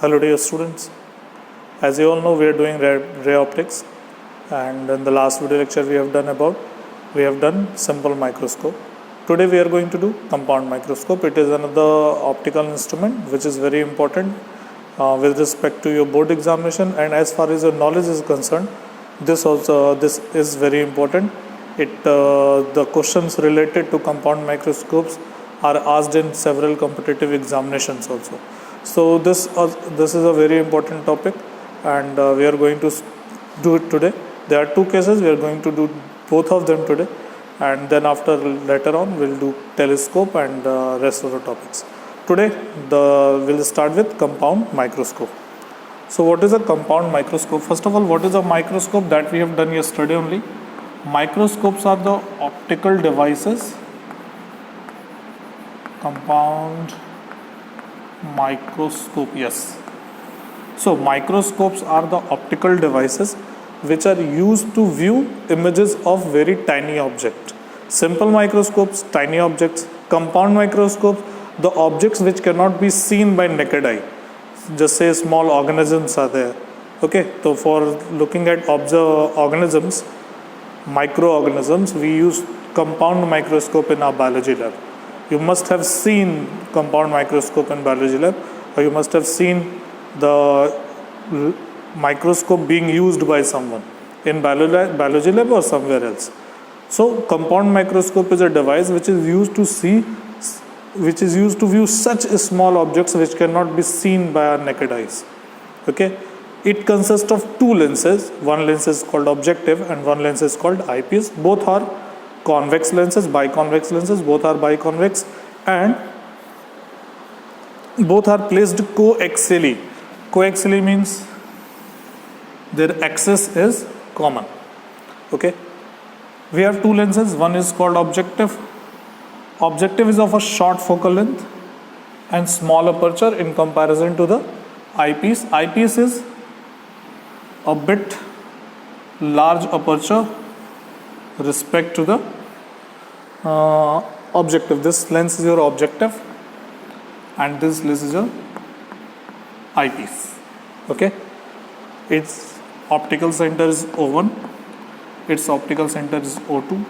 Hello dear students. As you all know, we are doing ray optics, and in the last video lecture we have done simple microscope. Today we are going to do compound microscope. It is another optical instrument which is very important with respect to your board examination, and as far as your knowledge is concerned, this is very important. The questions related to compound microscopes are asked in several competitive examinations also. So this is a very important topic, and we are going to do it today. There are two cases. We are going to do both of them today, and then later on we'll do telescope and rest of the topics. Today we'll start with compound microscope. So what is a compound microscope? First of all, what is a microscope? That we have done yesterday only. Microscopes are the optical devices. Compound microscope, yes. So microscopes are the optical devices which are used to view images of very tiny objects. Simple microscopes, tiny objects. Compound microscopes, the objects which cannot be seen by naked eye. Just say small organisms are there. Okay, so for looking at organisms, microorganisms, we use compound microscope in our biology lab. You must have seen compound microscope in biology lab, or you must have seen the microscope being used by someone in biology lab or somewhere else. So compound microscope is a device which is used to view such small objects which cannot be seen by our naked eyes. Okay, it consists of two lenses. One lens is called objective and one lens is called eyepiece. Both are convex lenses, biconvex lenses. Both are biconvex and both are placed coaxially. Coaxially means their axis is common. Okay, we have two lenses. One is called objective. Objective is of a short focal length and small aperture in comparison to the eyepiece. Eyepiece is a bit large aperture respect to the objective. This lens is your objective and this lens is your eyepiece. Okay, its optical center is O1, its optical center is O2.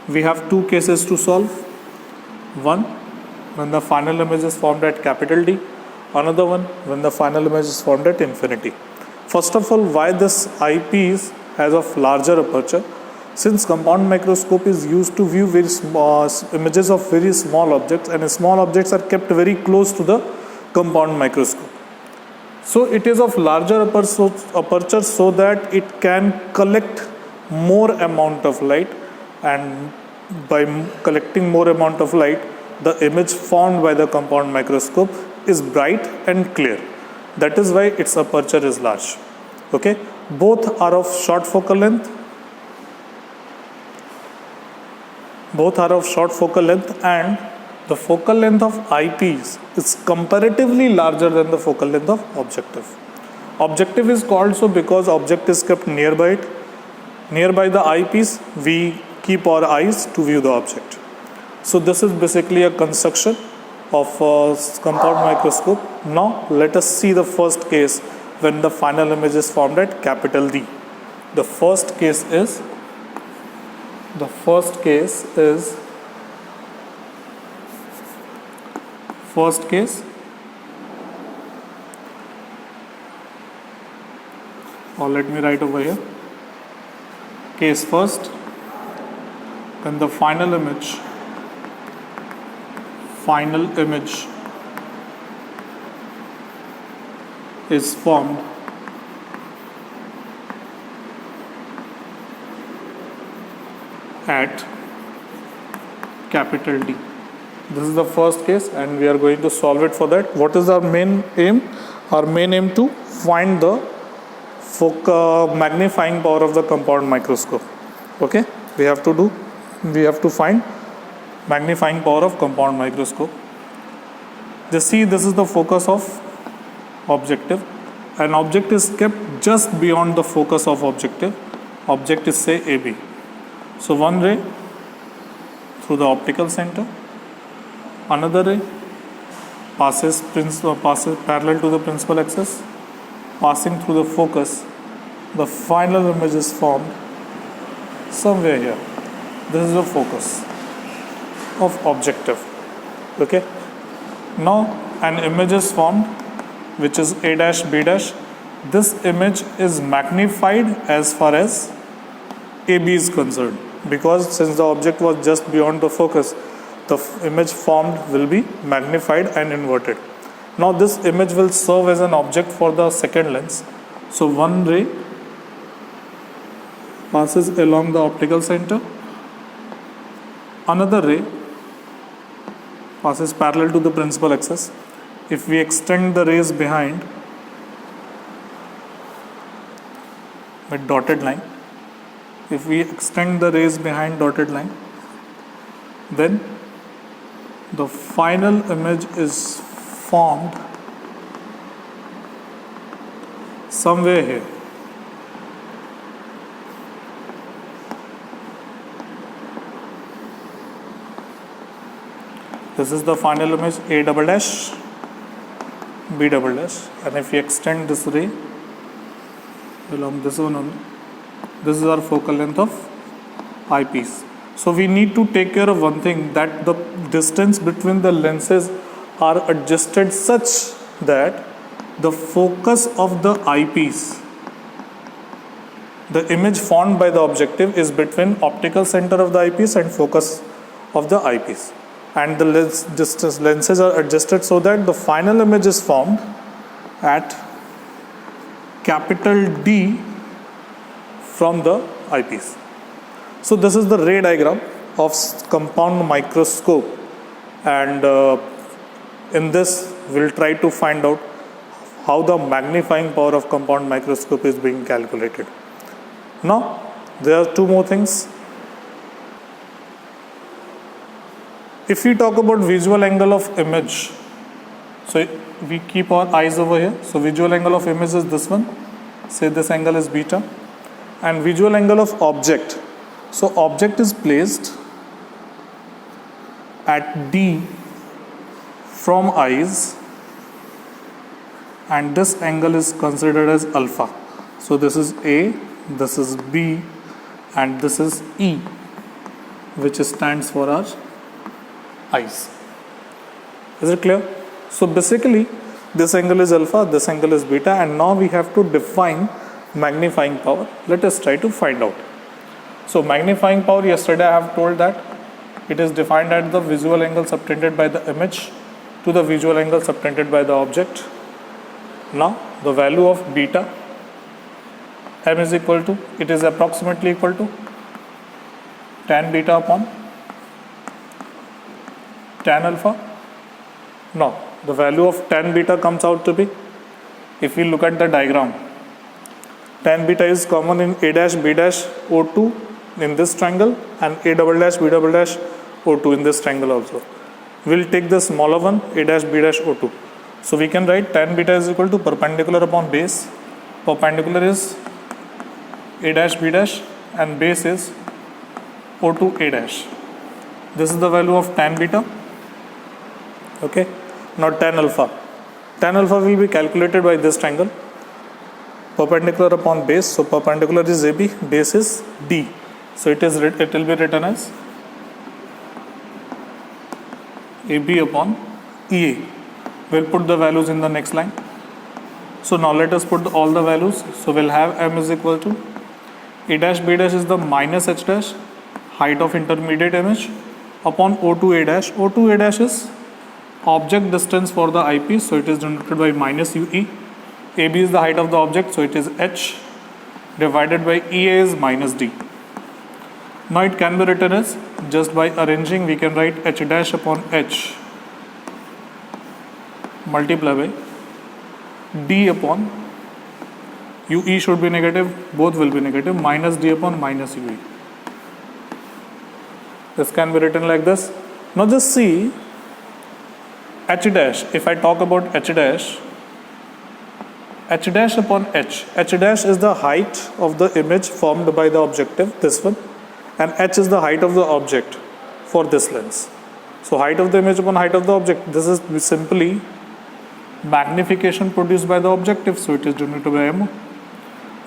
We have two cases to solve. One, when the final image is formed at capital D. Another one, when the final image is formed at infinity. First of all, why this eyepiece has a larger aperture? Since compound microscope is used to view very small images of very small objects, and small objects are kept very close to the compound microscope. So it is of larger aperture so that it can collect more amount of light, and by collecting more amount of light, the image formed by the compound microscope is bright and clear. That is why its aperture is large. Okay, both are of short focal length. And the focal length of eyepiece is comparatively larger than the focal length of objective. Objective is called so because object is kept nearby it. Nearby the eyepiece, we keep our eyes to view the object. So this is basically a construction of a compound microscope. Now let us see the first case when the final image is formed at capital D. The first case, or let me write over here. Case first, when the final image is formed at capital D. This is the first case and we are going to solve it for that. What is our main aim? Our main aim to find the magnifying power of the compound microscope. Okay, we have to find magnifying power of compound microscope. Just see, this is the focus of objective. An object is kept just beyond the focus of objective. Object is say AB. So one ray through the optical center, another ray passes parallel to the principal axis, passing through the focus. The final image is formed somewhere here. This is the focus of objective. Okay. Now an image is formed, which is A dash B dash. This image is magnified as far as AB is concerned, because since the object was just beyond the focus, the image formed will be magnified and inverted. Now this image will serve as an object for the second lens. So one ray passes along the optical center, another ray passes parallel to the principal axis. If we extend the rays behind with dotted line, if we extend the rays behind dotted line, then the final image is formed somewhere here. This is the final image, A double dash, B double dash, and if we extend this ray along this one only, this is our focal length of eyepiece. So we need to take care of one thing, that the distance between the lenses are adjusted such that the focus of the eyepiece, the image formed by the objective, is between optical center of the eyepiece and focus of the eyepiece. And the lenses are adjusted so that the final image is formed at capital D from the eyepiece. So this is the ray diagram of compound microscope, and in this we'll try to find out how the magnifying power of compound microscope is being calculated. Now there are two more things. If we talk about visual angle of image, so we keep our eyes over here. So visual angle of image is this one. Say this angle is beta. And visual angle of object. So object is placed at D from eyes, and this angle is considered as alpha. So this is A, this is B, and this is E, which stands for our eyes. Is it clear? So basically this angle is alpha, this angle is beta, and now we have to define magnifying power. Let us try to find out. So magnifying power, yesterday I have told that it is defined as the visual angle subtended by the image to the visual angle subtended by the object. Now the value of beta, m is equal to, it is approximately equal to tan beta upon tan alpha. Now the value of tan beta comes out to be, if we look at the diagram, tan beta is common in A dash B dash O2 in this triangle, and A double dash B double dash O2 in this triangle also. We'll take the smaller one, A dash B dash O2. So we can write tan beta is equal to perpendicular upon base. Perpendicular is A dash B dash and base is O2 A dash. This is the value of tan beta. Okay. Now tan alpha. Tan alpha will be calculated by this triangle. Perpendicular upon base. So perpendicular is AB, base is D. So it will be written as AB upon EA. We'll put the values in the next line. So now let us put all the values. So we'll have m is equal to A dash B dash is the minus H dash, height of intermediate image, upon O2 A dash. O2 A dash is object distance for the eyepiece, so it is denoted by minus UE. AB is the height of the object, so it is H, divided by EA is minus D. Now it can be written as, just by arranging, we can write H dash upon H multiply by D upon UE should be negative, both will be negative, minus D upon minus UE. This can be written like this. Now just see H dash. If I talk about H dash upon H dash is the height of the image formed by the objective, this one, and H is the height of the object for this lens. So height of the image upon height of the object, this is simply magnification produced by the objective, so it is denoted by MO.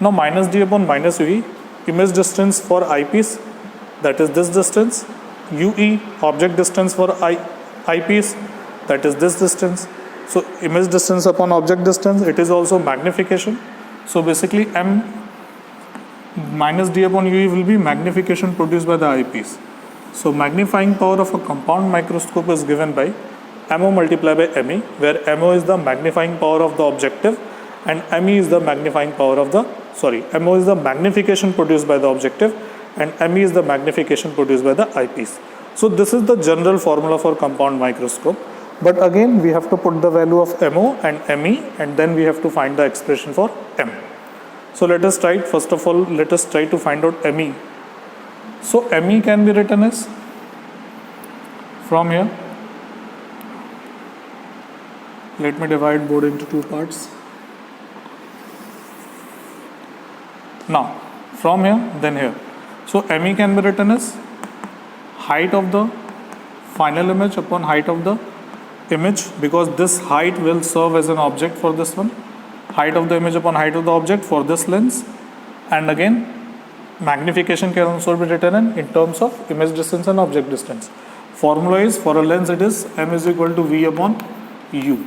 Now minus d upon minus UE, image distance for eyepiece, that is this distance, UE, object distance for eyepiece, that is this distance. So image distance upon object distance, it is also magnification. So basically M minus d upon UE will be magnification produced by the eyepiece. So magnifying power of a compound microscope is given by MO multiplied by ME, where MO is the magnifying power of the objective and ME is the magnifying power of the, MO is the magnification produced by the objective and ME is the magnification produced by the eyepiece. So this is the general formula for compound microscope. But again, we have to put the value of MO and ME and then we have to find the expression for M. So let us try, first of all, let us try to find out ME. So ME can be written as, from here, let me divide board into two parts. Now, from here, then here. So ME can be written as height of the final image upon height of the image, because this height will serve as an object for this one. Height of the image upon height of the object for this lens. And again, magnification can also be written in terms of image distance and object distance. Formula is, for a lens it is M is equal to V upon U.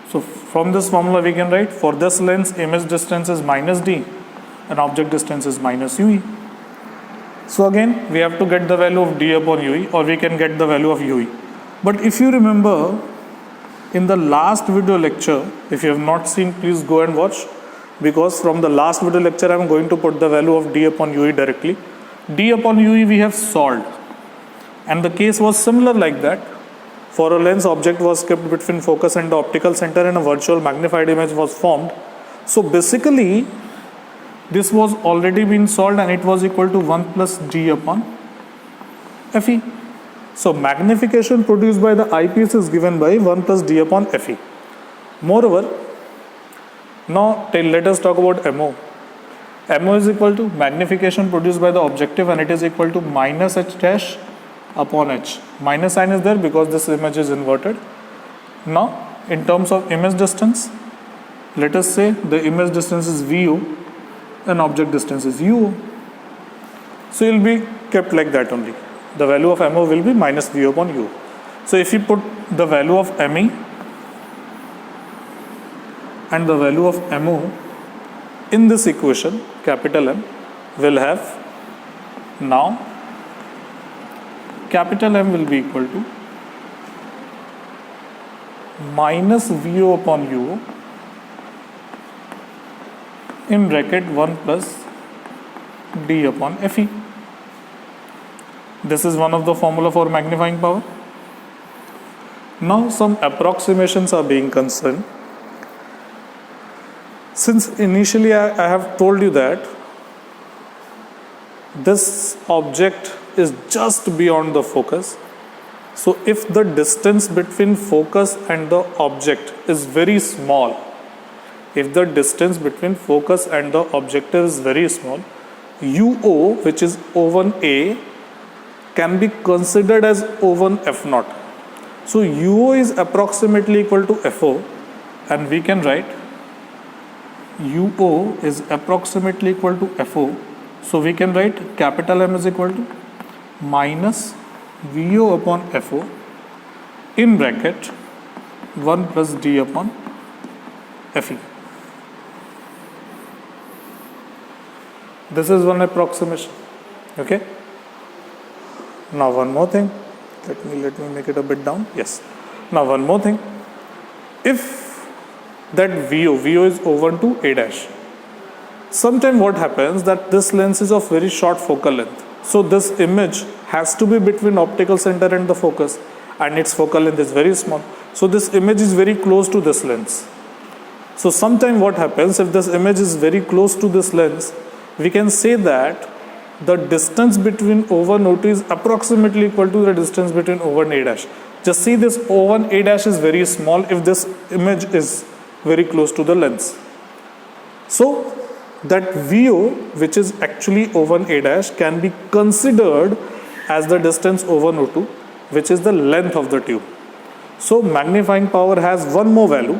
So from this formula we can write, for this lens image distance is minus D and object distance is minus UE. So again we have to get the value of D upon UE, or we can get the value of UE. But if you remember, in the last video lecture, if you have not seen, please go and watch, because from the last video lecture I am going to put the value of D upon UE directly. D upon UE we have solved, and the case was similar like that. For a lens, object was kept between focus and the optical center and a virtual magnified image was formed. So basically this was already been solved and it was equal to 1 plus D upon FE. So magnification produced by the eyepiece is given by 1 plus D upon FE. Moreover, now let us talk about MO. MO is equal to magnification produced by the objective and it is equal to minus H dash upon H. Minus sign is there because this image is inverted. Now in terms of image distance, let us say the image distance is VU and object distance is UO. So it will be kept like that only. The value of MO will be minus V upon U. So if you put the value of ME and the value of MO in this equation, capital M will have, now capital M will be equal to minus VO upon UO in bracket 1 plus D upon FE. This is one of the formula for magnifying power. Now some approximations are being concerned. Since initially I have told you that this object is just beyond the focus. So if the distance between focus and the object is very small, if the distance between focus and the objective is very small, UO, which is O1A, can be considered as O1 F0. So UO is approximately equal to FO, and we can write UO is approximately equal to FO. So we can write capital M is equal to minus VO upon FO in bracket 1 plus D upon FE. This is one approximation. Okay. Now one more thing. Let me make it a bit down. Yes. Now one more thing. If that VO is O1 to A dash. Sometimes what happens that this lens is of very short focal length. So this image has to be between optical center and the focus, and its focal length is very small. So this image is very close to this lens. So sometimes what happens, if this image is very close to this lens, we can say that the distance between O1 O2 is approximately equal to the distance between O1 A dash. Just see, this O1 A dash is very small if this image is very close to the lens. So that VO, which is actually O1 A dash, can be considered as the distance O1 O2, which is the length of the tube. So magnifying power has one more value,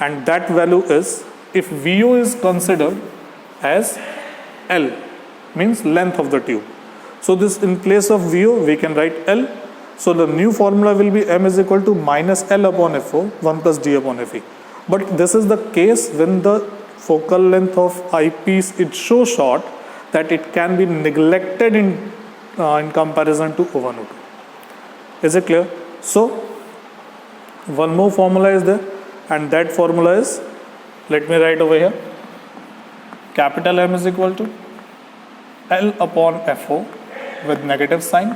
and that value is, if VO is considered as L, means length of the tube. So this, in place of VO we can write L. So the new formula will be M is equal to minus L upon FO 1 plus D upon FE. But this is the case when the focal length of eyepiece is so short that it can be neglected in comparison to O1, O2. Is it clear? So one more formula is there, and that formula is, let me write over here, capital M is equal to L upon FO with negative sign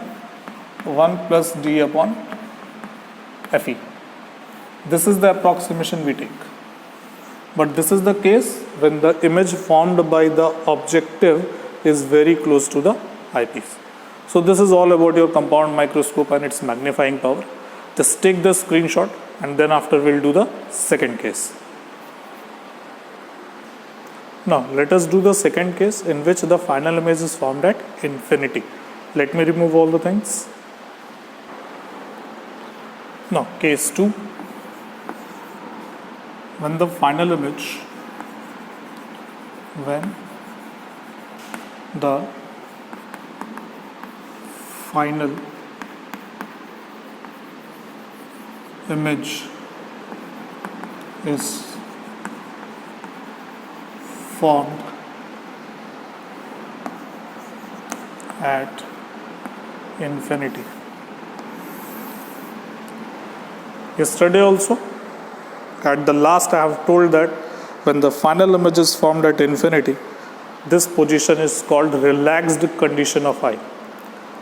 1 plus D upon FE. This is the approximation we take. But this is the case when the image formed by the objective is very close to the eyepiece. So this is all about your compound microscope and its magnifying power. Just take the screenshot, and then after we'll do the second case. Now let us do the second case in which the final image is formed at infinity. Let me remove all the things. Now case 2. When the final image, when the final image is formed at infinity. Yesterday also, at the last, I have told that when the final image is formed at infinity, this position is called relaxed condition of eye.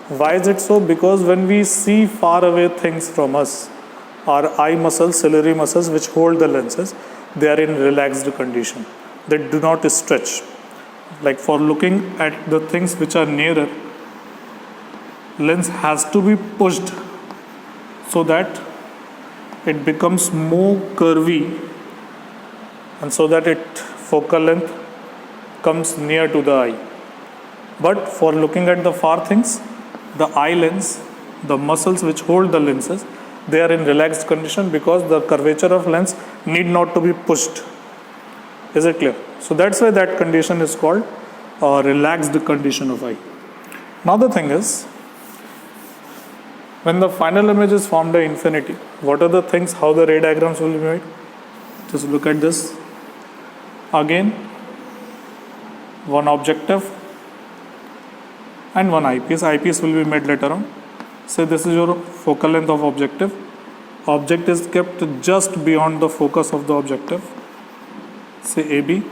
Why is it so? Because when we see far away things from us, our eye muscles, ciliary muscles which hold the lenses, they are in relaxed condition. They do not stretch. Like for looking at the things which are nearer, lens has to be pushed so that it becomes more curvy, and so that its focal length comes near to the eye. But for looking at the far things, the eye lens, the muscles which hold the lenses, they are in relaxed condition because the curvature of lens need not to be pushed. Is it clear? So that's why that condition is called a relaxed condition of eye. Now the thing is, when the final image is formed at infinity, what are the things, how the ray diagrams will be made? Just look at this. Again, one objective and one eyepiece. Eyepiece will be made later on. Say this is your focal length of objective. Object is kept just beyond the focus of the objective. Say AB.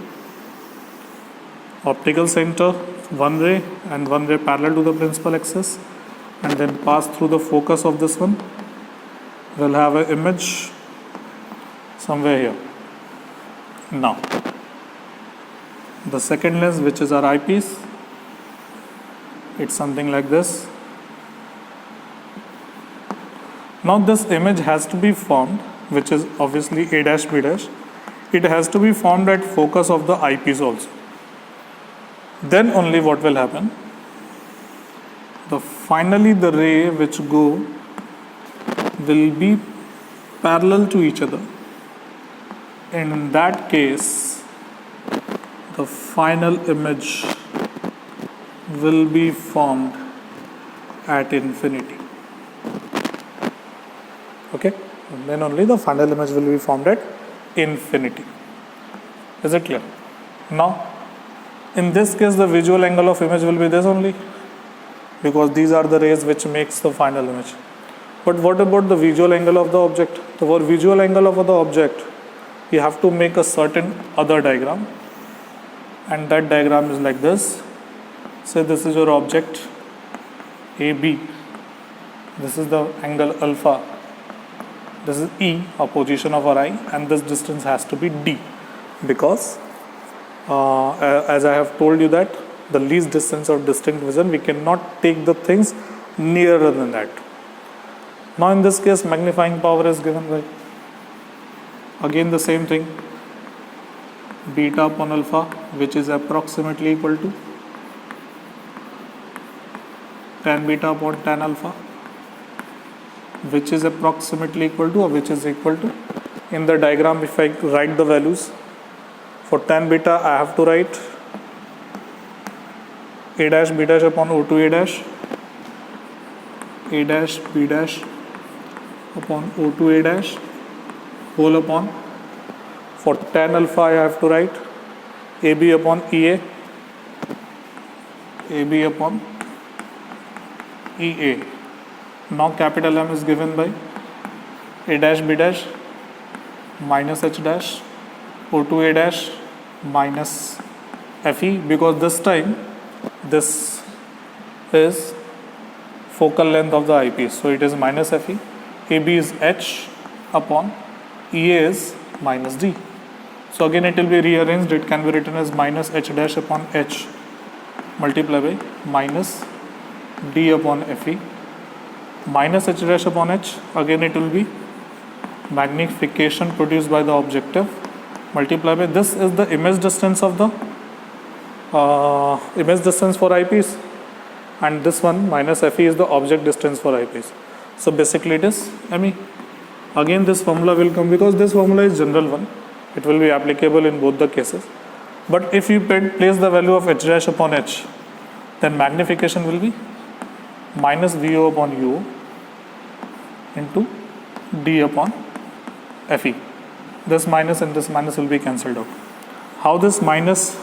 Optical center, one ray and one ray parallel to the principal axis, and then pass through the focus of this one. We'll have an image somewhere here. Now, the second lens, which is our eyepiece, it's something like this. Now this image has to be formed, which is obviously A dash B dash. It has to be formed at focus of the eyepiece also. Then only what will happen? Finally the ray which go will be parallel to each other. And in that case, the final image will be formed at infinity. Okay? And then only the final image will be formed at infinity. Is it clear? Now, in this case, the visual angle of image will be this only, because these are the rays which makes the final image. But what about the visual angle of the object? For visual angle of the object, you have to make a certain other diagram, and that diagram is like this. Say this is your object AB. This is the angle alpha. This is E, a position of our eye, and this distance has to be D, because as I have told you that the least distance of distinct vision, we cannot take the things nearer than that. Now in this case, magnifying power is given by, again the same thing, beta upon alpha, which is approximately equal to tan beta upon tan alpha, which is approximately equal to, or which is equal to In the diagram, if I write the values, for tan beta I have to write A dash B dash upon O2 A dash B dash upon O2 A dash whole upon. For tan alpha I have to write AB upon EA upon EA. Now capital M is given by A dash B dash minus H dash O2 A dash minus FE, because this time this is focal length of the eyepiece, so it is minus FE. AB is H upon EA is minus D. So again it will be rearranged. It can be written as minus H dash upon H multiplied by minus D upon FE. Minus H dash upon H, again it will be magnification produced by the objective multiplied by, this is the image distance of the image distance for eyepiece, and this one minus FE is the object distance for eyepiece. So basically it is ME. Again this formula will come, because this formula is general one, it will be applicable in both the cases. But if you place the value of H dash upon H, then magnification will be minus VO upon UO into D upon FE. This minus and this minus will be cancelled out. How this minus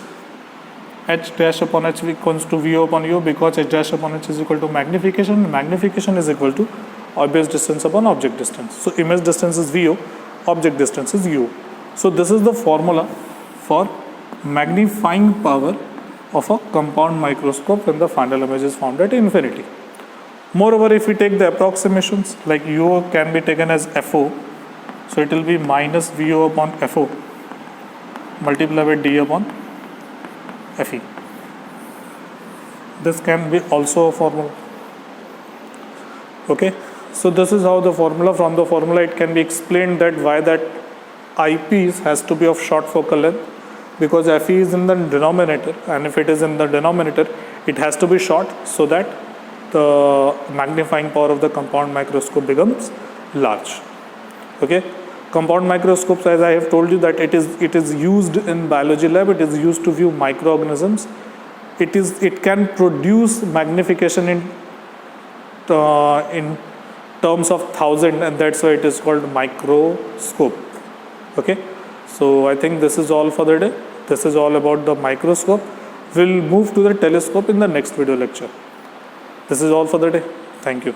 H dash upon H equals to VO upon UO? Because H dash upon H is equal to magnification. Magnification is equal to obvious distance upon object distance. So image distance is VO, object distance is UO. So this is the formula for magnifying power of a compound microscope when the final image is found at infinity. Moreover, if we take the approximations, like UO can be taken as FO, so it will be minus VO upon FO multiplied by D upon FE. This can be also a formula. Okay, so this is how the formula, from the formula it can be explained that why that eyepiece has to be of short focal length, because FE is in the denominator, and if it is in the denominator it has to be short so that the magnifying power of the compound microscope becomes large. Okay, compound microscopes, as I have told you, that it is used in biology lab. It is used to view microorganisms. It can produce magnification in terms of 1000, and that's why it is called microscope. Okay, so I think this is all for the day. This is all about the microscope. We'll move to the telescope in the next video lecture. This is all for the day. Thank you.